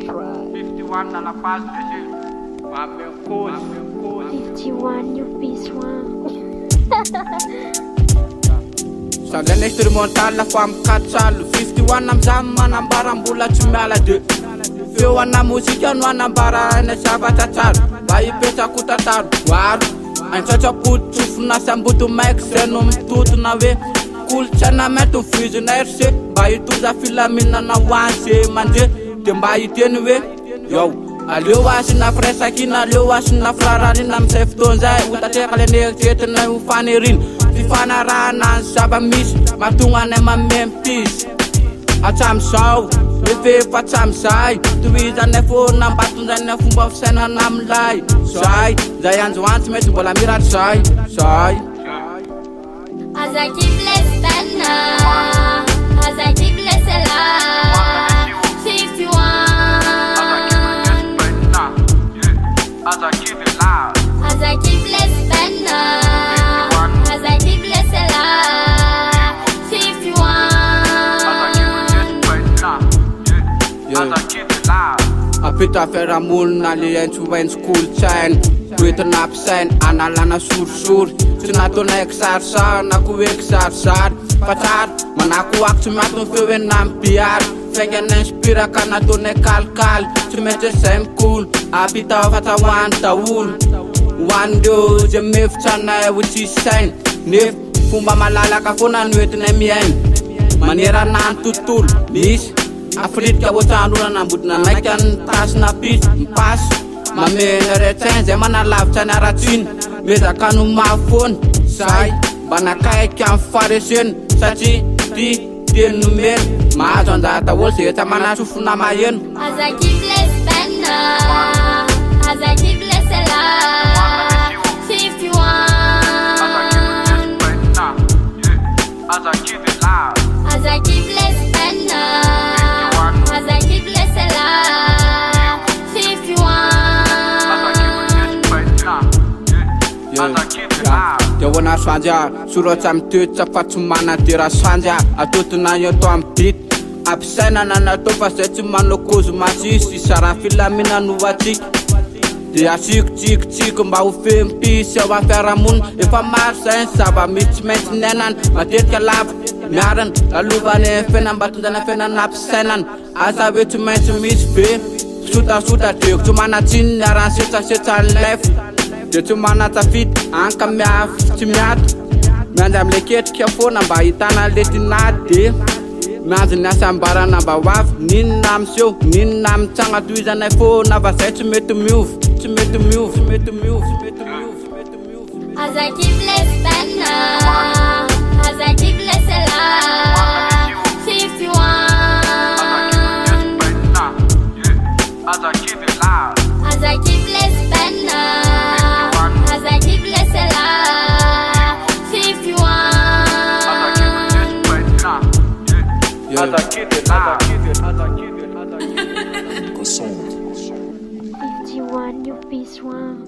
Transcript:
51 dans la phase de jeu. Ma main cause. 51 you be swang. Sandrany expérimental fa mikatsalo 51 amizany manambaram-bola tsy miala de feo ana mozika no anambara ny zavatra tsara mba hipetrako tantaro voaro aintsatsapoditsofona samboto maiky zay no mitotona hoe kolotsaina mainto mivizina RC mba hitoza filaminana hoanzy mande de mba hiteny hoe yo aleo asina firesakina aleo asina firararina amizay fotoana zay hotatreka le neritretina ho fanerina fifanarahana ny zava-misy mahatonga anay mamempisy atramizao efa atramizay tohizanay foana mbatonjanay fomba fisainana amilay zay anjoantsy mety mbola miratry zay As I keep less than as I keep less alive 51 As I keep it loud As I keep less than as I keep less alive 51 As I keep it loud apita fiarahamonina le Aintso Kolontsaina hoentina ampisaina analana sorisory tsy nataonay kisarisary na ko hoe kisarisary fa tsara manako ako tsy miatony feo hoe nampiary faingana inspiraka nataonay kalikaly tsy maintsy zay mikolo apita fatra hoany daholo hoan'ireo zay mihevitra anay ho tsisy saina nefa fomba malalaka foana no entinay miaina manerana ny tontolo misy afritka ohatrandrona nambodina maika ny tasina pisy mipasy mamena retsainy zay manalavitra ny aratsiny mezaka no mahafoana zay mba nakaiky amin'ny fareseny satria ty teny nomena mahazo anjara olo zay etra manasofona maheno As I keep less than as I keep less alive 51 As I keep it loud As I keep less than as I keep less alive 51 Dewana swanja surota mtutsa fatumana dira swanja atutuna yoto ampit apsena na topa setu manokozu masisi sarafila mina nuwati de asik tik mba ufem pisi wa feramun efa marsa saba mitment nenan matetka lab miaran aluvane fenan batundana fenan apsenan asa wetu mentu misbe suta tek tumana tin aran seta left de tumana tafit anka miaf timiat mianja mleketrika foana mba hitana letinade mianjo ny asambarana mba hoavy ninona amseho ninona amitsagna tohizanay foana fa zay tsy mety miovy As I keep less than as I keep less alive 51 As I keep it loud As I keep less than as I keep less alive 51 As I keep it loud 51 you be swang.